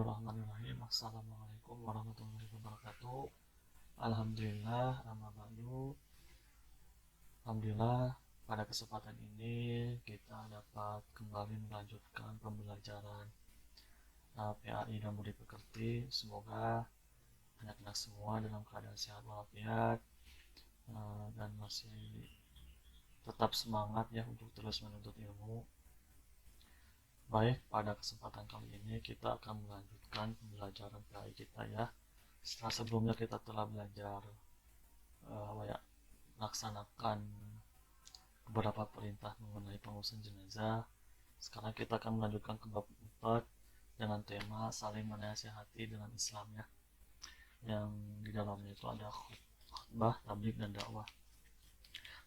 Bismillahirrahmanirrahim. Assalamualaikum warahmatullahi wabarakatuh. Alhamdulillah, amma ba'du. Alhamdulillah, pada kesempatan ini kita dapat kembali melanjutkan pembelajaran PAI dan Budi Pekerti. Semoga anak-anak semua dalam keadaan sehat walafiat dan masih tetap semangat ya untuk terus menuntut ilmu. Baik, pada kesempatan kali ini kita akan melanjutkan pembelajaran PAI kita ya. Setelah sebelumnya kita telah belajar laksanakan beberapa perintah mengenai pengurusan jenazah. Sekarang kita akan melanjutkan ke bab 4 dengan tema saling menasihati dengan Islam ya. Yang di dalamnya itu ada khutbah, tabligh dan dakwah.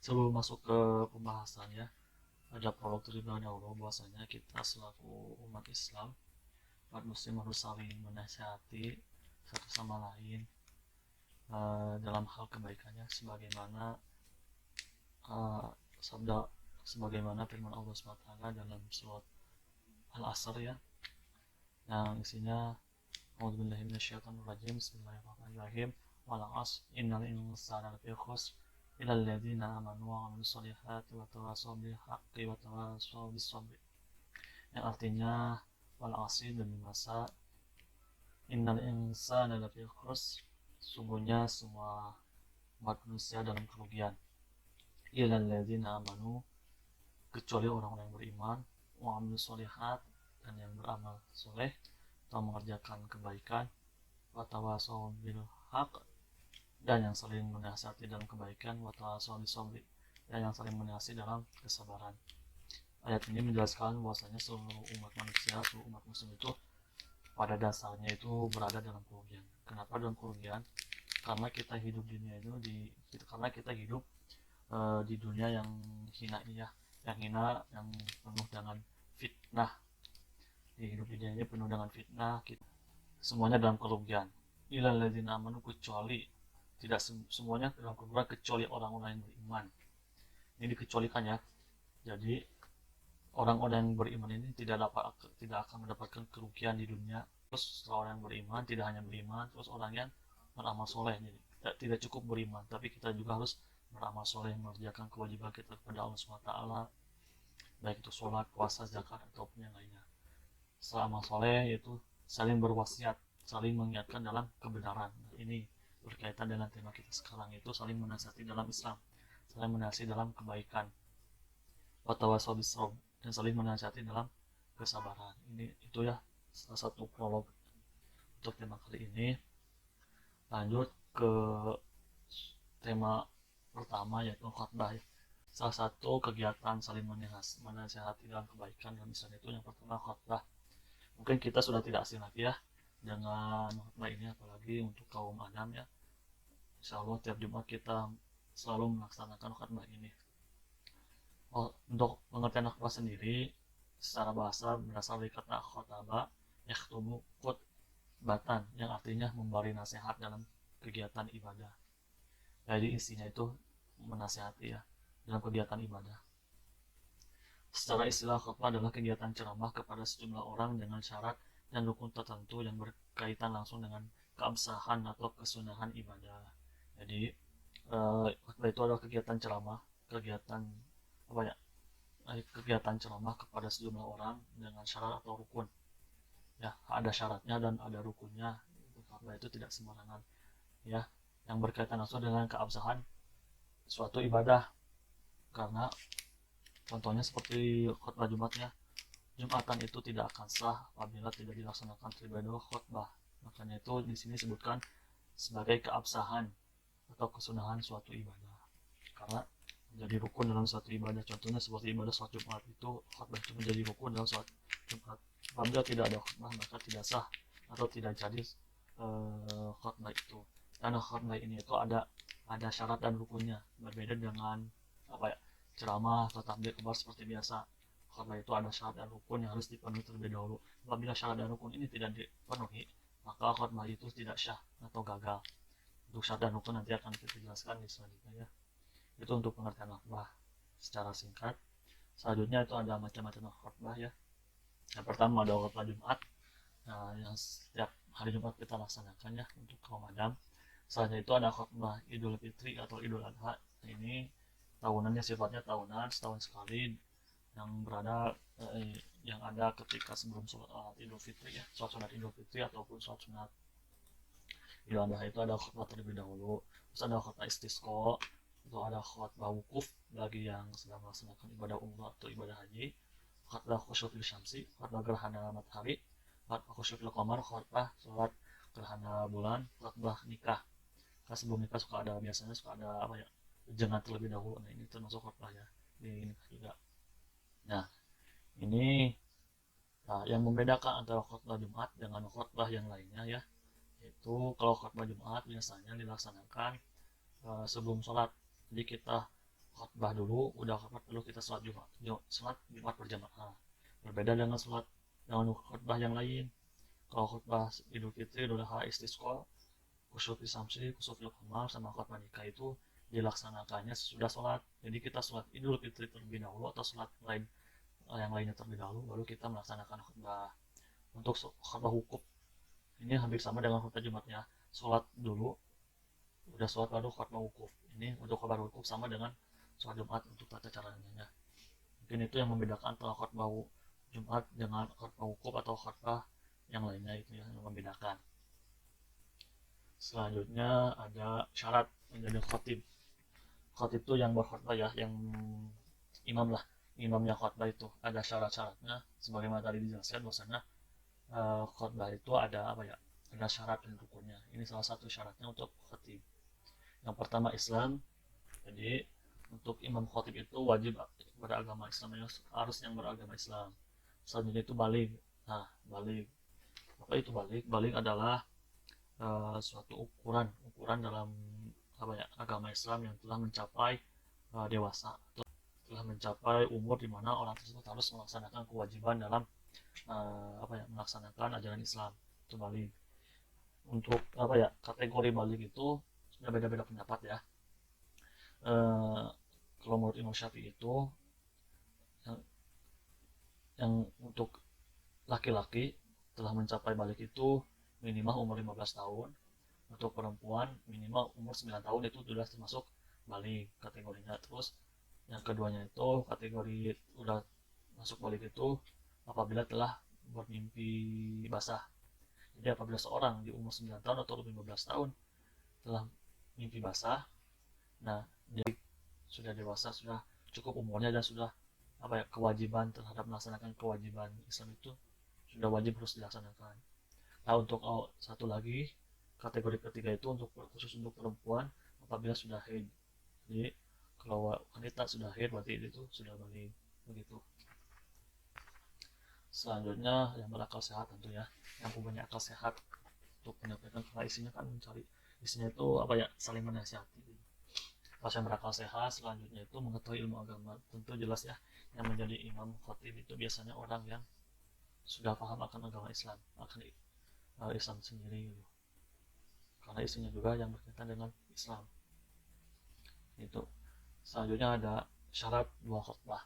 Sebelum masuk ke pembahasan ya, ada prolog terlebih dahulu bahwasanya kita selaku umat Islam, umat muslim harus saling menasihati satu sama lain dalam hal kebaikannya sebagaimana firman Allah SWT dalam surat Al-Asr ya, yang isinya A'udzubillahi minasyaitonirrajim, Bismillahirrahmanirrahim, wal 'ashr innal insana lafi khusr illal ladzina amanu wa 'amilus shalihati wa tawassaw bil haqqi wa tawassaw bis sabr, yang artinya wal 'ashr, demi masa, innal insana lafi khusr, sungguhnya semua umat manusia dalam kerugian, illal ladzina amanu, kecuali orang-orang yang beriman, wa 'amilus shalihat, dan yang beramal soleh atau mengerjakan kebaikan, wa tawassaw bil haqq, dan yang saling menasihati dalam kebaikan, wa tawassaw bis sabr, dan yang saling menasihati dalam kesabaran. Ayat ini menjelaskan bahwasanya seluruh umat manusia, seluruh umat muslim itu pada dasarnya itu berada dalam kerugian. Kenapa dalam kerugian? Karena kita hidup di dunia itu di dunia yang hina ini ya, yang hina, yang penuh dengan fitnah. Hidup di dunia ini penuh dengan fitnah, semuanya dalam kerugian. Illal ladzina amanu, kecuali, tidak semuanya dalam kerugian kecuali orang-orang yang beriman. Ini dikecualikan ya. Jadi orang-orang yang beriman ini tidak akan mendapatkan kerugian di dunia. Terus setelah orang yang beriman, tidak hanya beriman, terus orang yang beramal soleh. Jadi tidak cukup beriman, tapi kita juga harus beramal soleh, mengerjakan kewajiban kita kepada Allah SWT, baik itu sholat, puasa, zakat, ataupun yang lainnya. Setelah amal soleh yaitu saling berwasiat, saling mengingatkan dalam kebenaran. Ini berkaitan dengan tema kita sekarang, yaitu saling menasihati dalam Islam, saling menasihati dalam kebaikan, wa tawassaw bis sabr, dan saling menasihati dalam kesabaran. Ini itu ya salah satu prolog untuk tema kali ini. Lanjut ke tema pertama, yaitu khutbah. Salah satu kegiatan saling menasihati dalam kebaikan dalam Islam itu yang pertama khutbah. Mungkin kita sudah tidak asing lagi ya dengan khutbah ini, apalagi untuk kaum Adam ya. Insya Allah tiap Jumat kita selalu melaksanakan khutbah ini. Untuk pengertian khutbah sendiri secara bahasa berasal dari kata khotaba yakhtubu khutbatan, yang artinya memberi nasihat dalam kegiatan ibadah. Jadi isinya itu menasihati ya dalam kegiatan ibadah. Secara istilah, khutbah adalah kegiatan ceramah kepada sejumlah orang dengan syarat dan rukun tertentu yang berkaitan langsung dengan keabsahan atau kesunahan ibadah. Jadi khutbah itu adalah kegiatan ceramah, kegiatan ceramah kepada sejumlah orang dengan syarat atau rukun. Ya, ada syaratnya dan ada rukunnya. Khutbah itu tidak sembarangan ya, yang berkaitan langsung dengan keabsahan suatu ibadah. Karena contohnya seperti khutbah Jumatnya, Jumatan itu tidak akan sah apabila tidak dilaksanakan terlebih dahulu khutbah. Makanya itu di sini disebutkan sebagai keabsahan atau kesunahan suatu ibadah. Karena menjadi rukun dalam suatu ibadah. Contohnya seperti ibadah sholat Jumat, itu khutbah itu menjadi rukun dalam sholat Jumat. Apabila tidak ada khutbah maka tidak sah atau tidak jadi khutbah itu. Karena khutbah ini itu ada syarat dan rukunnya, berbeda dengan ceramah atau tabligh kabar seperti biasa. Khutbah itu ada syarat dan rukun yang harus dipenuhi terlebih dahulu. Apabila syarat dan rukun ini tidak dipenuhi, maka khutbah itu tidak syah atau gagal. Untuk syarat dan rukun nanti akan kita jelaskan di selanjutnya ya. Itu untuk pengertian khutbah secara singkat. Selanjutnya itu ada macam-macam khutbah ya. Yang pertama ada khutbah Jumat. yang setiap hari Jumat kita laksanakan ya untuk Ramadan. Selanjutnya itu ada khutbah Idul Fitri atau Idul Adha. Ini tahunannya sifatnya tahunan, setahun sekali, yang berada yang ada ketika sebelum sholat Idul Fitri ya, sholat Idul Fitri ataupun sholat sunat Idul Adha. Itu ada khutbah terlebih dahulu, terus ada khutbah istisqa, itu ada khutbah wukuf bagi yang sedang melaksanakan ibadah umrah atau ibadah haji, khutbah khusyufil syamsi, khutbah gerhana matahari, khutbah khusyufil qamar, khutbah sholat gerhana bulan, khutbah nikah. Karena sebelum nikah biasanya suka ada apa ya, jangan terlebih dahulu. Nah ini termasuk khutbah ya di nikah juga. Nah ini yang membedakan antara khutbah Jumat dengan khutbah yang lainnya ya, yaitu kalau khutbah Jumat biasanya dilaksanakan sebelum sholat. Jadi kita khutbah dulu, udah khutbah dulu kita sholat Jumat berjamaah. Berbeda dengan khutbah yang lain. Kalau khutbah Idul Fitri, Idul Adha, Istisqa, Kusyufi Samsi, Kusyufi Qamar, sama khutbah nikah itu dilaksanakannya sesudah sholat. Jadi kita sholat Idul Fitri terlebih dahulu atau sholat yang lainnya terlebih dahulu, baru kita melaksanakan khutbah. Untuk khutbah wukuf ini hampir sama dengan khutbah Jumatnya. Sholat dulu, udah sholat baru khutbah wukuf. Ini untuk khutbah wukuf sama dengan sholat Jumat untuk tata caranya. Mungkin itu yang membedakan antara khutbah Jumat dengan khutbah wukuf atau khutbah yang lainnya, itu ya yang membedakan. Selanjutnya ada syarat menjadi khatib. Khatib itu yang berkhutbah ya, yang imam lah, imamnya khutbah itu ada syarat-syaratnya. Sebagaimana tadi dijelaskan bahwasanya khutbah itu ada apa ya, ada syarat dan rukunnya. Ini salah satu syaratnya untuk khatib. Yang pertama Islam. Jadi untuk imam khatib itu wajib beragama Islam, harus yang beragama Islam. Selanjutnya itu balik. Nah balik, apa itu balik? Balik adalah suatu ukuran dalam apa ya, agama Islam yang telah mencapai dewasa, atau telah mencapai umur di mana orang tersebut harus melaksanakan kewajiban dalam apa ya, melaksanakan ajaran Islam. Itu balik. Untuk apa ya, kategori balik itu sudah beda-beda pendapat ya. Kalau menurut Imam Syafi'i itu yang, yang untuk laki-laki telah mencapai balik itu minimal umur 15 tahun. Untuk perempuan minimal umur 9 tahun, itu sudah termasuk balik kategorinya. Terus yang keduanya itu kategori udah masuk balik itu apabila telah bermimpi basah. Jadi apabila seorang di umur 9 tahun atau 15 tahun telah mimpi basah, nah dia sudah dewasa, sudah cukup umurnya, dan sudah apa ya, kewajiban terhadap melaksanakan kewajiban Islam itu sudah wajib harus dilaksanakan. Nah untuk satu lagi, kategori ketiga itu khusus untuk perempuan apabila sudah haid. Jadi kalau wanita sudah haid berarti itu sudah balik, begitu. Selanjutnya yang berakal sehat tentu ya, yang punya akal sehat untuk menyampaikan, karena isinya kan mencari, isinya itu apa ya, saling menasihati. Pas yang berakal sehat selanjutnya itu mengetahui ilmu agama. Tentu jelas ya, yang menjadi imam khatib itu biasanya orang yang sudah paham akan agama Islam, akan Islam sendiri gitu. Karena isinya juga yang berkaitan dengan Islam itu. Selanjutnya ada syarat dua khutbah.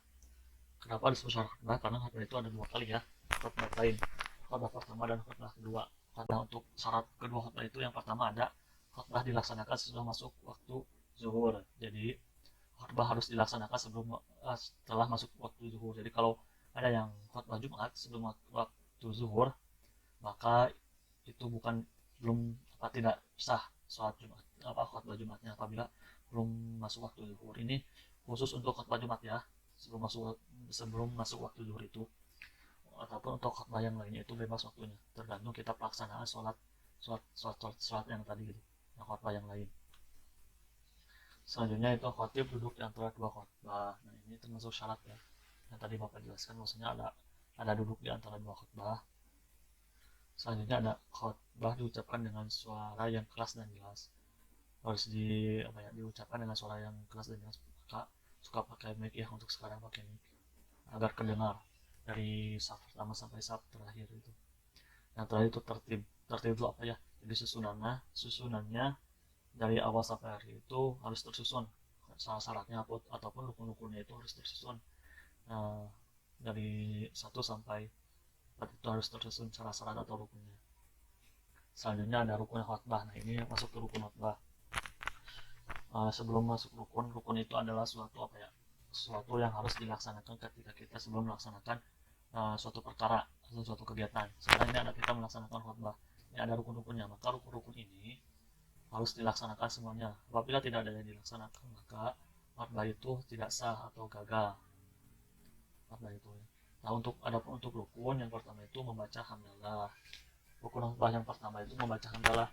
Kenapa disebut syarat khutbah? Karena khutbah itu ada dua kali ya, khutbah lain, khutbah pertama dan khutbah kedua. Karena untuk syarat kedua khutbah itu, yang pertama ada khutbah dilaksanakan setelah masuk waktu zuhur. Jadi khutbah harus dilaksanakan setelah masuk waktu zuhur. Jadi kalau ada yang khutbah Jumat sebelum waktu zuhur, maka itu belum tidak sah sholat Jumat, khutbah Jumatnya apabila belum masuk waktu zuhur. Ini khusus untuk khutbah Jumat ya, sebelum masuk waktu zuhur itu. Ataupun untuk khutbah yang lainnya itu bebas waktunya, tergantung kita pelaksanaan sholat yang tadi gitu, yang khutbah yang lain. Selanjutnya itu khatib duduk di antara dua khutbah. Nah ini termasuk syarat ya, yang tadi Bapak jelaskan, maksudnya ada duduk di antara dua khutbah. Selanjutnya ada khutbah diucapkan dengan suara yang keras dan jelas. Harus diucapkan dengan suara yang keras dan jelas. Maka suka pakai mic ya, untuk sekarang pakai mic agar kedengar dari saf pertama sampai saf terakhir itu. Yang terakhir itu tertib itu apa ya, jadi susunannya dari awal sampai akhir itu harus tersusun. Syaratnya ataupun rukun-rukunnya itu harus tersusun dari 1 sampai khutbah itu harus tersusun syarat-syarat atau rukunnya. Selanjutnya ada rukun khutbah. Nah, ini masuk ke rukun khutbah. Sebelum masuk rukun, rukun itu adalah suatu yang harus dilaksanakan ketika kita sebelum melaksanakan suatu perkara atau suatu kegiatan. Sekarang ini ada kita melaksanakan khutbah. Ini ada rukun-rukunnya, maka rukun-rukun ini harus dilaksanakan semuanya. Apabila tidak ada yang dilaksanakan, maka khutbah itu tidak sah atau gagal. Khutbah itu. Nah, untuk rukun yang pertama itu membaca hamdalah. Rukun khutbah yang pertama itu membaca hamdalah.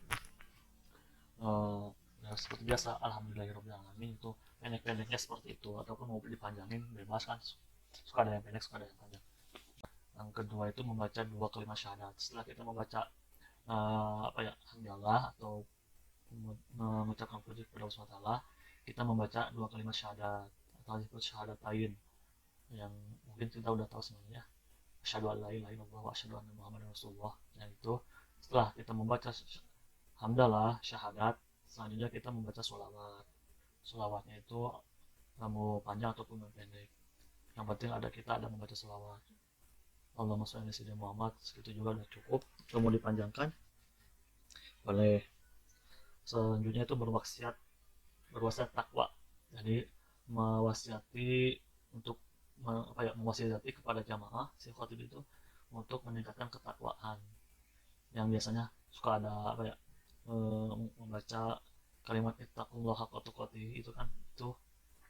Ya, seperti biasa, alhamdulillahirobbilalamin, itu pendek-pendeknya seperti itu, ataupun mau dipanjangin bebas kan, suka ada yang pendek, suka ada yang panjang. Yang kedua itu membaca 2 kalimat syahadat. Setelah kita membaca hamdalah atau mengucapkan puji kepada Allah SWT, kita membaca 2 kalimat syahadat atau disebut syahadat lain yang mungkin kita udah tahu sebenarnya, asyhadu an la ilaha illallah wa asyhadu anna muhammadar rasulullah. Yang itu setelah kita membaca hamdalah syahadat, selanjutnya kita membaca sholawat. Sholawatnya itu mau panjang ataupun pendek, yang penting kita ada membaca sholawat. Allahumma sholli ala sayyidina Muhammad, segitu juga udah cukup. Kalau mau dipanjangkan boleh. Selanjutnya itu berwasiat takwa. Jadi mewasiati untuk mewasiati kepada jamaah si khatib itu untuk meningkatkan ketakwaan. Yang biasanya suka ada membaca kalimat ittaqullaha haqqa tuqatih, itu kan itu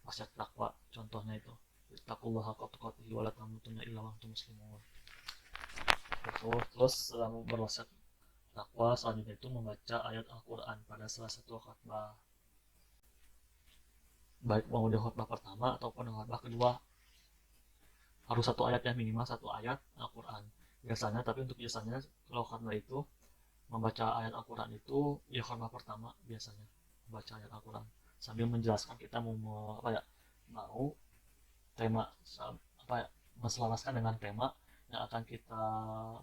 wasiat takwa. Contohnya itu ittaqullaha haqqa tuqatih wa la tamutunna illa wa antum muslimun. Terus berwasiat takwa selanjutnya itu membaca ayat Al-Quran pada salah satu khutbah, baik mau di khutbah pertama ataupun di khutbah kedua. Harus satu ayat ya, minimal satu ayat Al-Quran biasanya. Tapi untuk biasanya kalau khutbah itu membaca ayat Al-Quran itu ya khutbah pertama biasanya membaca ayat Al-Quran sambil menjelaskan kita mau tema menselaraskan dengan tema yang akan kita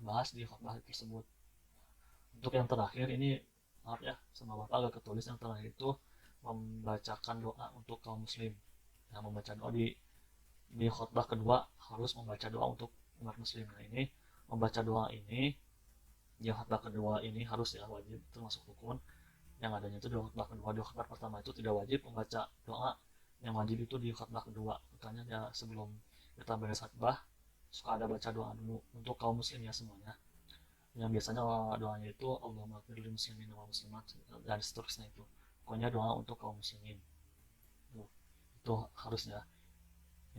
bahas di khutbah tersebut. Untuk yang terakhir ini, maaf ya sama bapak agak ketulis, yang terakhir itu membacakan doa untuk kaum muslim. Nah, membaca doa di khutbah kedua harus membaca doa untuk umat muslim. Nah, ini membaca doa ini di khutbah kedua ini harus ya, wajib, termasuk rukun. Yang adanya itu di khutbah kedua. Di khutbah pertama itu tidak wajib membaca doa, yang wajib itu di khutbah kedua. Makanya ya sebelum kita beres khutbah suka ada baca doa dulu untuk kaum muslim ya semuanya. Yang biasanya doanya itu Allahumma ighfir lil muslimin wal muslimat dan seterusnya. Itu pokoknya doa untuk kaum muslimin itu harusnya.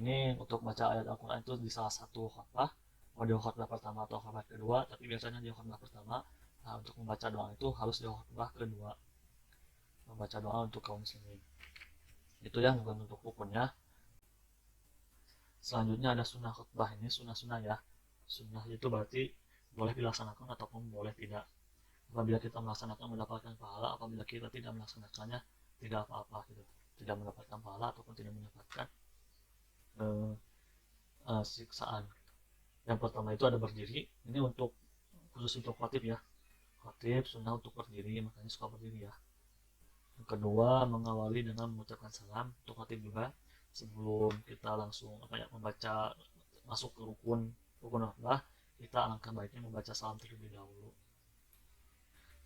Ini untuk baca ayat Al-Quran itu di salah satu khutbah, mau di khutbah pertama atau khutbah kedua, tapi biasanya di khutbah pertama. Nah, untuk membaca doa itu harus di khutbah kedua, membaca doa untuk kaum muslimin. Itu yang bukan untuk rukunnya. Selanjutnya ada sunnah khutbah. Ini sunnah ya. Sunnah itu berarti boleh dilaksanakan ataupun boleh tidak. Apabila kita melaksanakan mendapatkan pahala, apabila kita tidak melaksanakannya tidak apa-apa gitu. Tidak mendapatkan pahala ataupun tidak mendapatkan siksaan. Yang pertama itu ada berdiri. Ini khusus untuk khatib ya. Khatib sunnah untuk berdiri, makanya suka berdiri ya. Yang kedua, mengawali dengan mengucapkan salam untuk khatib juga. Sebelum kita langsung membaca masuk ke rukun khutbah, kita alangkah baiknya membaca salam terlebih dahulu.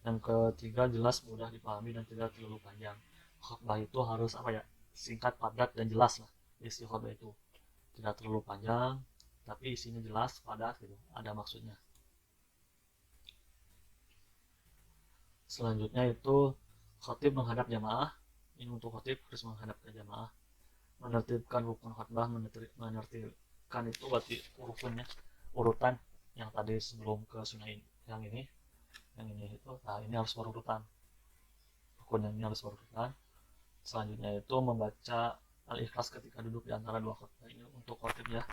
Yang ketiga, jelas, mudah dipahami dan tidak terlalu panjang. Khutbah itu harus singkat, padat, dan jelas lah. Isi khutbah itu tidak terlalu panjang, tapi isinya jelas, padat gitu, ada maksudnya. Selanjutnya itu khatib menghadap jamaah. Ini untuk khatib harus menghadap ke jamaah. Menertibkan rukun khutbah, menertibkan itu berarti rukunnya, urutan yang tadi sebelum ke sunnah yang ini itu. Nah, ini harus berurutan, rukun yang ini harus berurutan. Selanjutnya itu membaca Al-Ikhlas ketika duduk di antara dua khutbah. Ini untuk khatib ya.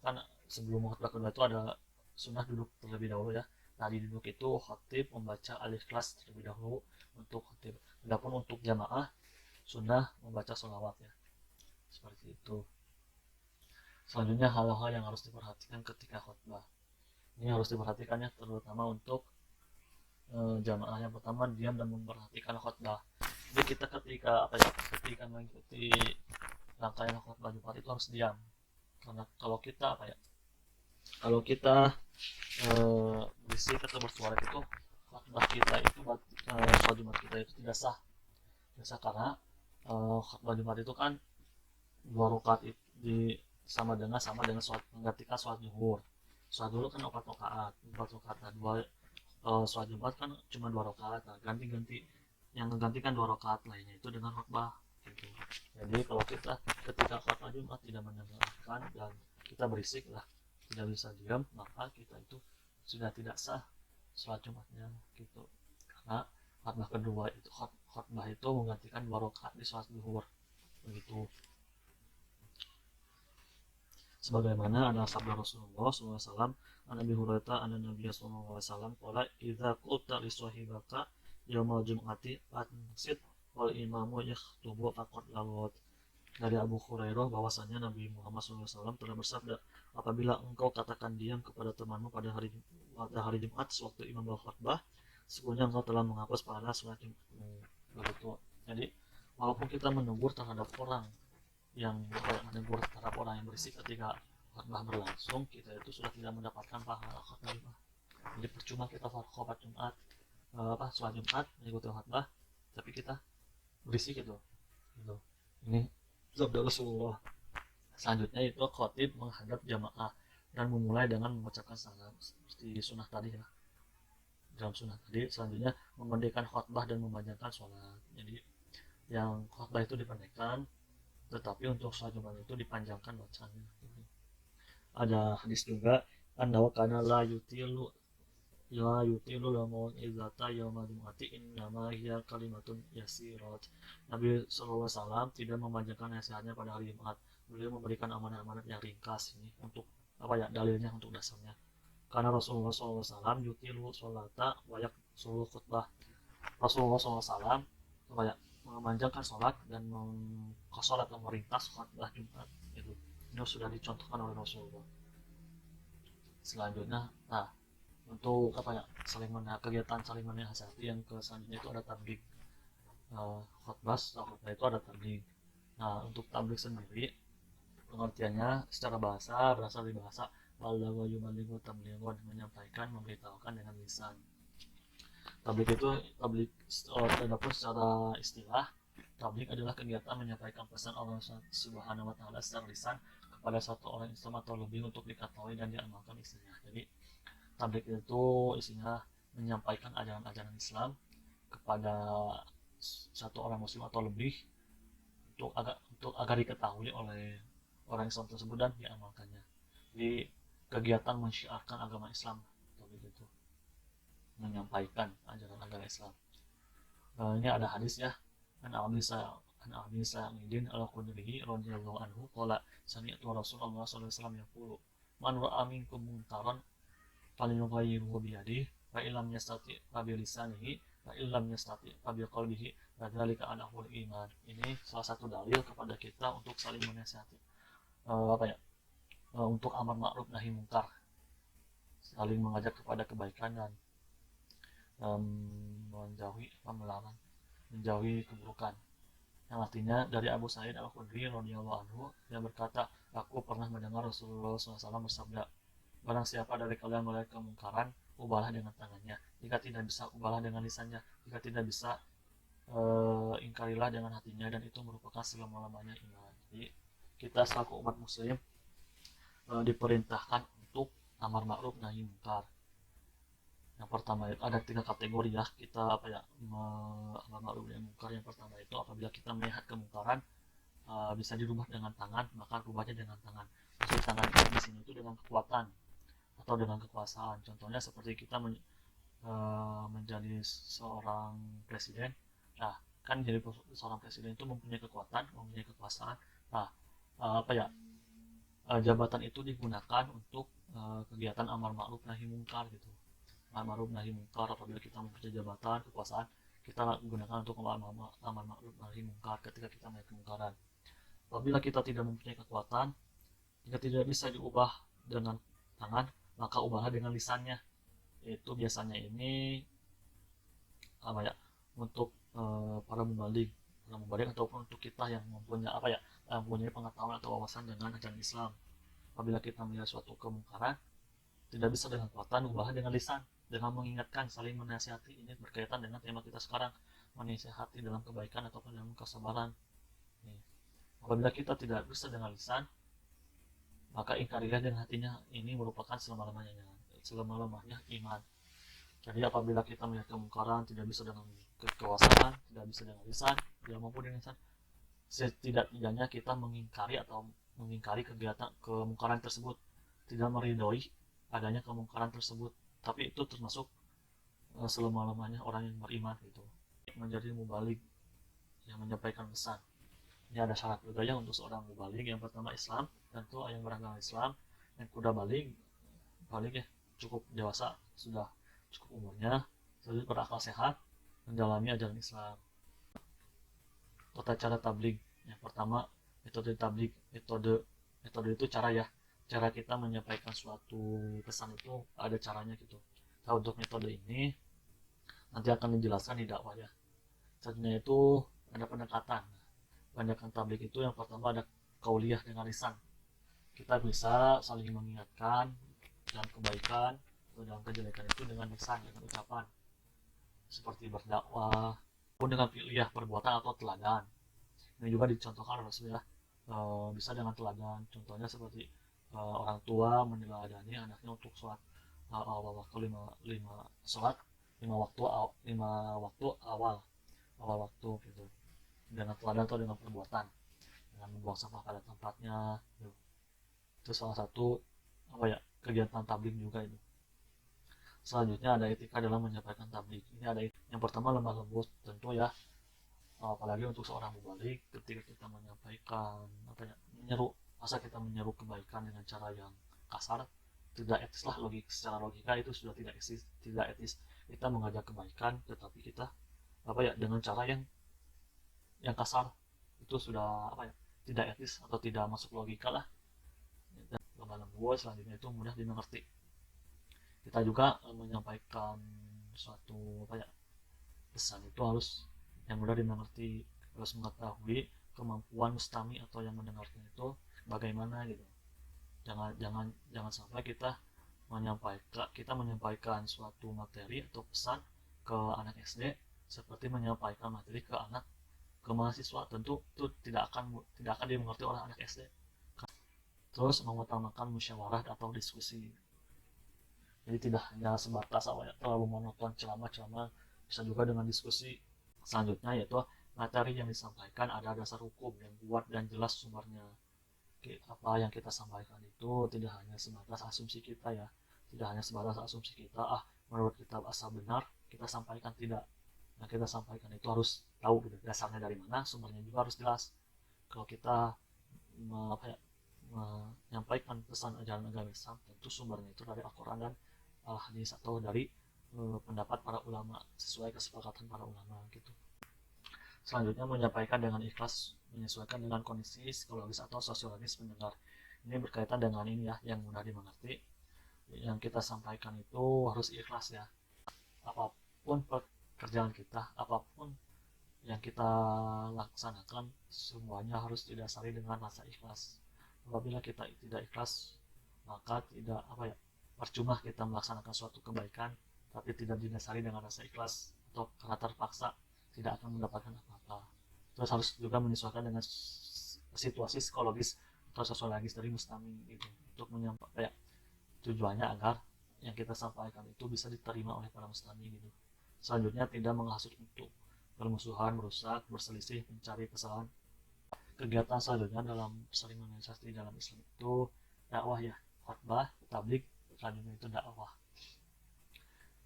Kan sebelum khutbah kedua itu ada sunnah duduk terlebih dahulu ya. Nah, di duduk itu khatib membaca Al-Ikhlas terlebih dahulu untuk khatib. Adapun untuk jamaah sunnah membaca sholawat ya, seperti itu. Selanjutnya hal-hal yang harus diperhatikan ketika khutbah. Ini harus diperhatikannya terutama untuk jamaah. Yang pertama, diam dan memperhatikan khutbah. Jadi kita ketika mengikuti rangkaian khutbah Jumat itu harus diam. Karena kalau kita Kalau kita berisik atau bersuara itu khutbah kita itu sholat Jumat kita itu tidak sah. Tidak sah karena khutbah Jumat itu kan 2 rakaat di sama dengan sholat menggantikan sholat zuhur. Sholat zuhur kan 4 rakaat, 4 rakaat. Nah, sholat Jumat kan cuma 2 rakaat. Nah, ganti-ganti yang menggantikan 2 rakaat lainnya itu dengan khutbah gitu. Jadi kalau kita ketika khutbah Jumat tidak mendengarkan dan kita berisik lah, tidak bisa diam, maka kita itu sudah tidak sah sholat Jumatnya gitu. Karena khutbah kedua itu khutbah itu menggantikan 2 rakaat di sholat zuhur begitu. Sebagaimana ada sabda Rasulullah SAW, an Abi Hurairah an Nabi SAW qala idza qulta li sahibaka yaumal jum'ati ansit wal imamu yakhthubu faqad lawat. Dari Abu Hurairah bahwasanya Nabi Muhammad SAW telah bersabda, apabila engkau katakan diam kepada temanmu pada hari Jumat sewaktu imam berkhutbah, sesungguhnya engkau telah menghapus pahala salat Jumatmu. Begitu. Jadi walaupun kita menegur terhadap orang yang menegur terhadap orang yang berisik ketika khutbah berlangsung, kita itu sudah tidak mendapatkan pahala khutbah Jumat. Jadi percuma kita khutbah Jumat, sholat Jumat mengikuti khutbah, tapi kita berisik gitu. Ini sabda Rasulullah. Selanjutnya itu khotib menghadap jamaah dan memulai dengan mengucapkan salam seperti sunnah tadi ya. Dalam sunnah tadi selanjutnya memendekkan khutbah dan memanjangkan sholat. Jadi yang khutbah itu dipendekkan, tetapi untuk sholat Jumat itu dipanjangkan bacanya. Ada hadis juga, annahu kana la yutilu lamau izata yaumal jum'ati innama hiya kalimatun yasirat. Nabi SAW tidak memanjangkan nasihatnya pada hari Jumat. Beliau memberikan amanat-amanat yang ringkas ini untuk dalilnya, untuk dasarnya. Karena Rasulullah SAW yutilu sholata wayak suluh khutbah. Rasulullah SAW memanjangkan sholat dan sholat dan meringkas khutbah Jumat itu. Ini sudah dicontohkan oleh Rasulullah. Selanjutnya, nah untuk kegiatan saling menasihati yang selanjutnya itu ada tabligh. Khutbah itu ada tabligh. Nah untuk tabligh sendiri pengertiannya secara bahasa berasal dari bahasa balagha yuballighu tablighun, menyampaikan, memberitahukan dengan lisan. Tabligh itu adapun secara istilah, tabligh adalah kegiatan menyampaikan pesan Allah Subhanahu wa taala secara lisan kepada satu orang Islam atau lebih untuk diketahui dan diamalkan isinya. Jadi tabligh itu isinya menyampaikan ajaran-ajaran Islam kepada satu orang muslim atau lebih untuk agar diketahui oleh orang Islam tersebut dan diamalkannya. Di kegiatan mensyiarkan agama Islam atau begitu, menyampaikan ajaran-ajaran Islam. Ini ada hadis ya, an Abi Sa'idin al-Khudri radhiyallahu anhu qala sami'tu Rasulullah sallallahu alaihi wasallam yaqulu man ra'a minkum munkaran falyughayyirhu bi yadihi fa illam yastati fa bi lisanihi fa illam yastati fa bi qalbihi dzalika anahul iman. Ini salah satu dalil kepada kita untuk saling menasihati, untuk amar ma'ruf nahi munkar, saling mengajak kepada kebaikan dan menjauhi keburukan. Yang artinya dari Abu Sa'id al-Khudri radhiyallahu anhu yang berkata, aku pernah mendengar Rasulullah SAW bersabda, barang siapa dari kalian melihat kemungkaran, ubahlah dengan tangannya. Jika tidak bisa, ubahlah dengan lisannya. Jika tidak bisa, ingkarilah dengan hatinya, dan itu merupakan selama-lamanya iman. Jadi kita selaku umat muslim diperintahkan untuk amar ma'ruf nahi munkar. Yang pertama itu ada 3 kategori ya, kita amar ma'ruf nahi munkar. Yang pertama itu apabila kita melihat kemungkaran bisa dirubah dengan tangan, maka rubahnya dengan tangan. Maksud tangan di sini itu dengan kekuatan atau dengan kekuasaan. Contohnya seperti kita menjadi seorang presiden. Nah, kan jadi seorang presiden itu mempunyai kekuatan, mempunyai kekuasaan. Nah, jabatan itu digunakan untuk kegiatan amar ma'ruf nahi munkar gitu. Amar ma'ruf nahi munkar, apabila kita mempunyai jabatan, kekuasaan, kita gunakan untuk amar ma'ruf nahi munkar ketika kita melihat kemungkaran. Apabila kita tidak mempunyai kekuatan, jika tidak bisa diubah dengan tangan, maka ubahlah dengan lisannya. Itu biasanya ini untuk para mubalik ataupun untuk kita yang mempunyai pengetahuan atau wawasan dengan ajaran Islam. Apabila kita melihat suatu kemungkaran, tidak bisa dengan perbuatan, ubah dengan lisan, dengan mengingatkan, saling menasihati. Ini berkaitan dengan tema kita sekarang, menasihati dalam kebaikan ataupun dalam kesabaran. Nih, apabila kita tidak bisa dengan lisan, maka ingkarilah dengan hatinya. Ini merupakan selama-lamanya iman. Jadi apabila kita melihat kemungkaran, tidak bisa dengan kekuasaan, tidak bisa dengan lisan, tidak mampu dengan lisan, setidak-tidaknya kita mengingkari kegiatan kemungkaran tersebut, tidak meridhoi adanya kemungkaran tersebut. Tapi itu termasuk selama-lamanya orang yang beriman gitu. Menjadi mubalik yang menyampaikan pesan. Ini ada syarat juga ya untuk seorang mubalik. Yang pertama Islam, tentu yang beragama Islam. Yang kuda balik ya cukup dewasa, sudah cukup umurnya, sudah berakal sehat, mendalami ajaran Islam. Tata cara tabligh. Yang pertama, metode tabligh. Metode itu cara ya. Cara kita menyampaikan suatu pesan itu ada caranya gitu. Nah, untuk metode ini nanti akan dijelaskan di dakwah ya. Satunya itu ada pendekatan. Pendekatan tabligh itu yang pertama ada kauliyah dengan lisan. Kita bisa saling mengingatkan dalam kebaikan atau dalam kejelekan itu dengan lisan, dengan ucapan. Seperti berdakwah, pun dengan fi'liyah, perbuatan atau teladan. Ini juga dicontohkan Rasulullah, bisa dengan teladan. Contohnya seperti orang tua meneladani anaknya untuk sholat waktu lima waktu awal waktu gitu, dengan teladan atau dengan perbuatan, dengan membuang sampah pada tempatnya gitu. Itu salah satu kegiatan tabligh juga itu. Selanjutnya ada etika dalam menyampaikan tabligh. Ini ada yang pertama lemah lembut tentu ya, apalagi untuk seorang mubalik ketika kita menyampaikan menyeru, masa kita menyeru kebaikan dengan cara yang kasar, tidak etis lah. Secara logika itu sudah tidak etis. Kita mengajak kebaikan tetapi kita dengan cara yang kasar, itu sudah tidak etis atau tidak masuk logika lah. Dan lemah lembut selanjutnya itu mudah dimengerti. Kita juga menyampaikan suatu pesan itu harus yang mudah dimengerti, harus mengetahui kemampuan mustami atau yang mendengarkan itu bagaimana gitu. Jangan sampai kita menyampaikan suatu materi atau pesan ke anak SD seperti menyampaikan materi ke mahasiswa. Tentu itu tidak akan dimengerti oleh anak SD. Terus mengutamakan musyawarah atau diskusi. Jadi tidak hanya sebatas terlalu monoton ceramah, bisa juga dengan diskusi. Selanjutnya yaitu materi yang disampaikan ada dasar hukum yang kuat dan jelas sumbernya. Apa yang kita sampaikan itu tidak hanya sebatas asumsi kita ya, menurut kita asal benar kita sampaikan, tidak. Yang kita sampaikan itu harus tahu gitu, dasarnya dari mana, sumbernya juga harus jelas. Kalau kita menyampaikan pesan ajaran agama Islam, tentu sumbernya itu dari Al-Quran dan hadis atau dari pendapat para ulama sesuai kesepakatan para ulama gitu. Selanjutnya menyampaikan dengan ikhlas, menyesuaikan dengan kondisi psikologis atau sosiologis pendengar. Ini berkaitan dengan ini ya, yang mudah dimengerti. Yang kita sampaikan itu harus ikhlas ya. Apapun pekerjaan kita, apapun yang kita laksanakan, semuanya harus didasari dengan rasa ikhlas. Apabila kita tidak ikhlas, maka tidak percuma kita melaksanakan suatu kebaikan tapi tidak didasari dengan rasa ikhlas atau karena terpaksa, tidak akan mendapatkan apa-apa. Terus harus juga menyesuaikan dengan situasi psikologis atau sosiologis dari mustami itu, untuk menyampaikan tujuannya agar yang kita sampaikan itu bisa diterima oleh para mustami gitu. Selanjutnya tidak menghasut untuk bermusuhan, merusak, berselisih, mencari kesalahan. Kegiatan selanjutnya dalam saling menasihati dalam Islam itu dakwah ya, khotbah, tabligh. Selanjutnya itu dakwah.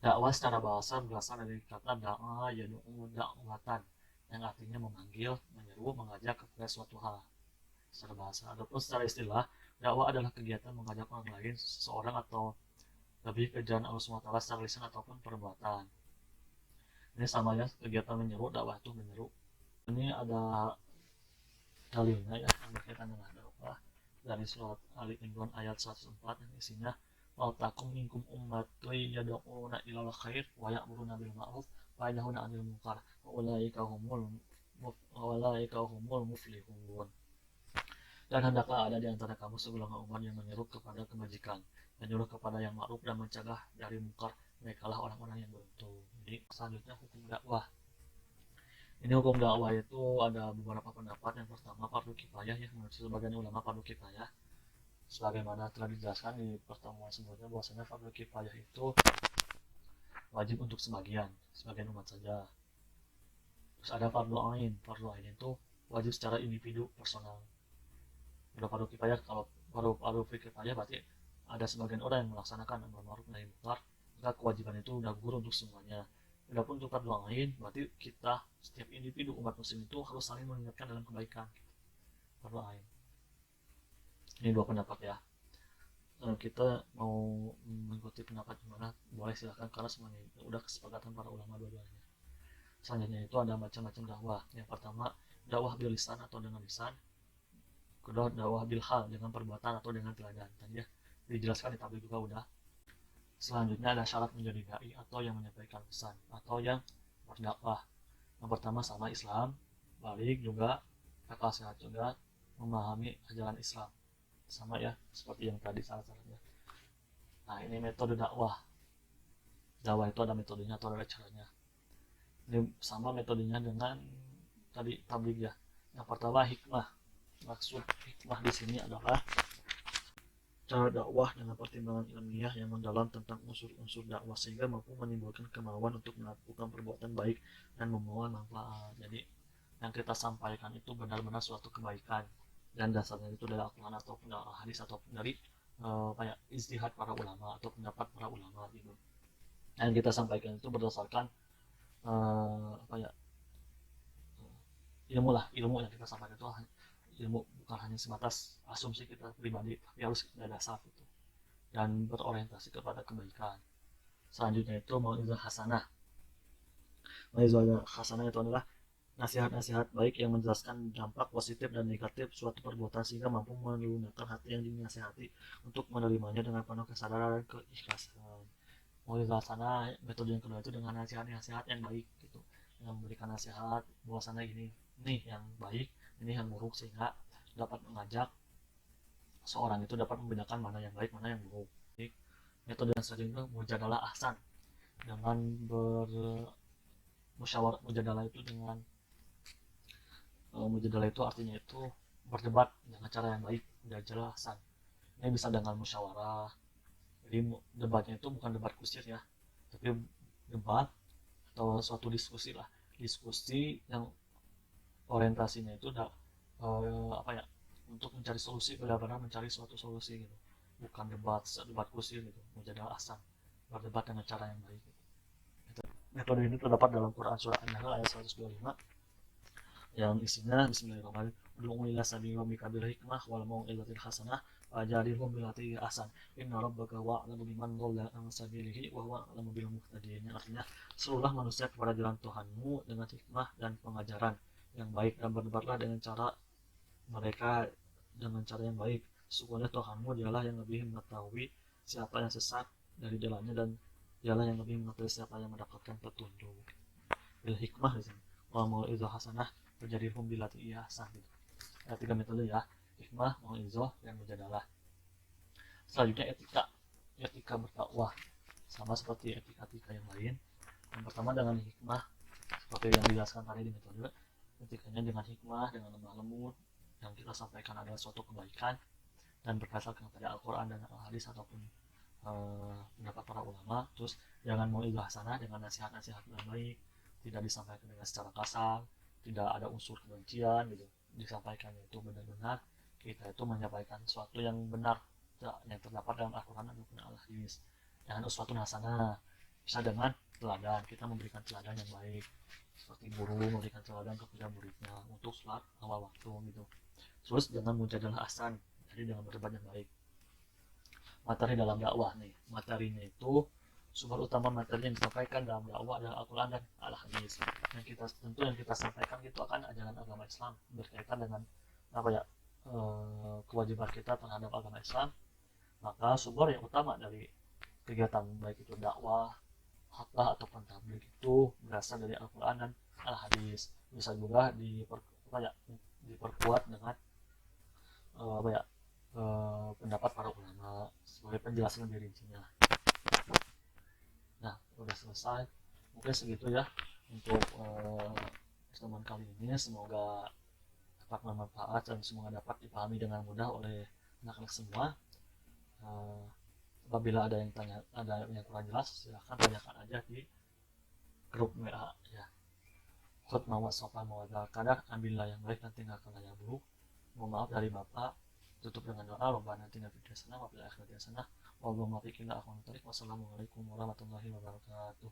Dakwah secara bahasa berasal dari kata da'a yad'u da'watan, yang artinya memanggil, menyeru, mengajak kepada suatu hal secara bahasa. Adapun secara istilah, dakwah adalah kegiatan mengajak orang lain, seseorang atau lebih ke jalan Allah SWT secara lisan ataupun perbuatan. Ini sama ya, kegiatan menyeru, dakwah itu menyeru. Ini ada dalilnya ya yang berkaitan dengan dakwah dari surat Ali Imran ayat 104 yang isinya waltakum minkum ummatun yad'una ilal khair wa ya'muruna bil ma'ruf wa yanhauna 'anil munkar wa ulaika humul muflihun. Dan hendaklah ada di antara kamu segolongan umat yang menyeru kepada kebajikan, menyuruh kepada yang ma'ruf dan mencegah dari mungkar. Merekalah orang-orang yang beruntung. Jadi selanjutnya hukum dakwah. Ini hukum dakwah itu ada beberapa pendapat. Yang pertama fardu kifayah, ya menurut sebagian ulama fardu kifayah. Sebagaimana telah dijelaskan di pertemuan sebelumnya bahwasanya fardu kifayah itu wajib untuk sebagian umat saja. Terus ada fardu ain itu wajib secara individu personal. Udah fardu kifayah, kalau fardu kifayah berarti ada sebagian orang yang melaksanakan amar ma'ruf nahi munkar, maka kewajiban itu udah gugur untuk semuanya. Adapun untuk fardu ain berarti kita setiap individu umat muslim itu harus saling mengingatkan dalam kebaikan. Fardu ain. Ini dua pendapat ya. Kita mau mengikuti pendapat gimana boleh silahkan, karena semuanya itu udah kesepakatan para ulama dua-duanya. Selanjutnya itu ada macam-macam dakwah. Yang pertama dakwah bil lisan atau dengan lisan. Kedua dakwah bil hal, dengan perbuatan atau dengan teladan. Tadi ya dijelaskan di tabel juga udah. Selanjutnya ada syarat menjadi dai atau yang menyampaikan pesan atau yang berdakwah. Yang pertama sama Islam, balik juga akal sehat juga, memahami ajaran Islam. Sama ya seperti yang tadi syarat-syaratnya. Nah ini metode dakwah. Dakwah itu ada metodenya atau ada caranya. Ini sama metodenya dengan tadi tabligh ya. Yang pertama hikmah. Maksud hikmah di sini adalah cara dakwah dengan pertimbangan ilmiah yang mendalam tentang unsur-unsur dakwah sehingga mampu menimbulkan kemauan untuk melakukan perbuatan baik dan membawa manfaat. Jadi yang kita sampaikan itu benar-benar suatu kebaikan dan dasarnya itu dari Al-Quran ataupun dari hadis ataupun dari ijtihad para ulama atau pendapat para ulama gitu. Yang kita sampaikan itu berdasarkan apa ya ilmu yang kita sampaikan itu ilmu, bukan hanya sebatas asumsi kita pribadi, tapi harus ada dasar itu dan berorientasi kepada kebaikan. Selanjutnya itu mau'izah hasanah. Mau'izah hasanah itu adalah nasihat-nasihat baik yang menjelaskan dampak positif dan negatif suatu perbuatan sehingga mampu melunakkan hati yang dinasihati untuk menerimanya dengan penuh kesadaran dan keikhlasan. Mau'izah hasanah metode yang kedua itu dengan nasihat-nasihat yang baik gitu, yang memberikan nasihat bahwasanya ini yang baik, ini yang buruk, sehingga dapat mengajak seorang itu dapat membedakan mana yang baik mana yang buruk. Jadi, metode yang selanjutnya mujadalah ahsan, dengan bermusyawarah. Mujadalah itu artinya itu berdebat dengan cara yang baik. Mujadalah ahsan ini bisa dengan musyawarah. Jadi debatnya itu bukan debat kusir ya, tapi debat atau suatu diskusi lah, diskusi yang orientasinya itu untuk mencari solusi, benar-benar mencari suatu solusi gitu, bukan debat kusir gitu. Mujadalah ahsan, berdebat dengan cara yang baik gitu. Metode ini terdapat dalam Quran surah An-Nahl ayat 125 yang isinya bismillahirrahmanirrahim, ud'u ila sabili rabbika bil hikmah wal mau'izatil hasanah wajadilhum billati ahsan inna rabbaka wa'lamu biman dhalla an sabilihi wa huwa a'lamu bil muhtadin. Artinya seluruhlah manusia kepada jalan Tuhanmu dengan hikmah dan pengajaran yang baik, dan berdebatlah dengan cara mereka dengan cara yang baik. Sesungguhnya Tuhanmu dialah yang lebih mengetahui siapa yang sesat dari jalannya, dan dialah yang lebih mengetahui siapa yang mendapatkan petunjuk. Bil hikmah di sini. Wa mau'izah hasanah terjadi billati ihsan gitu. Ada tiga metode ya, hikmah, mau'izah, dan mujadalah. Selanjutnya etika berdakwah, sama seperti etika yang lain. Yang pertama dengan hikmah, seperti yang dijelaskan tadi di metode. Etikanya dengan hikmah, dengan lemah lembut, yang kita sampaikan adalah suatu kebaikan dan berdasarkan pada Al-Quran dan Al-Hadis ataupun pendapat para ulama. Terus jangan mau'izah hasanah, dengan nasihat-nasihat yang baik, tidak disampaikan dengan secara kasar, tidak ada unsur kebencian gitu. Disampaikannya itu benar-benar kita itu menyampaikan sesuatu yang benar yang terdapat dalam Al-Quran ataupun Al-Hadis. Jangan uswatun hasanah, bisa dengan teladan, kita memberikan teladan yang baik, seperti guru memberikan teladan kepada muridnya untuk sholat awal waktu gitu. Terus dengan mujadalah ahsan, jadi dengan berdebat yang baik. Materi dalam dakwah nih, materinya itu sumber utama materi yang disampaikan dalam dakwah adalah Al-Quran dan Al-Hadis. Yang kita sampaikan itu akan ajaran agama Islam berkaitan dengan kewajiban kita terhadap agama Islam. Maka sumber yang utama dari kegiatan baik itu dakwah, khotbah ataupun tabligh itu berasal dari Al-Quran dan Al-Hadis. Bisa juga diperkuat dengan apa ya, pendapat para ulama sebagai penjelasan lebih rincinya. Nah, udah selesai. Mungkin segitu ya untuk pertemuan kali ini. Semoga dapat bermanfaat dan semoga dapat dipahami dengan mudah oleh anak-anak semua. Eh, Apabila ada yang tanya, ada yang kurang jelas, silahkan tanyakan aja di grup WA ya. Khut mawat sopan mawat kadar, ambillah yang baik dan tinggalkan yang buruk. Mohon maaf dari Bapak. Tutup dengan doa, Rabbana atina fid dunya hasanah wa fil akhirati hasanah wa qina adzabannar. Wassalamualaikum warahmatullahi wabarakatuh.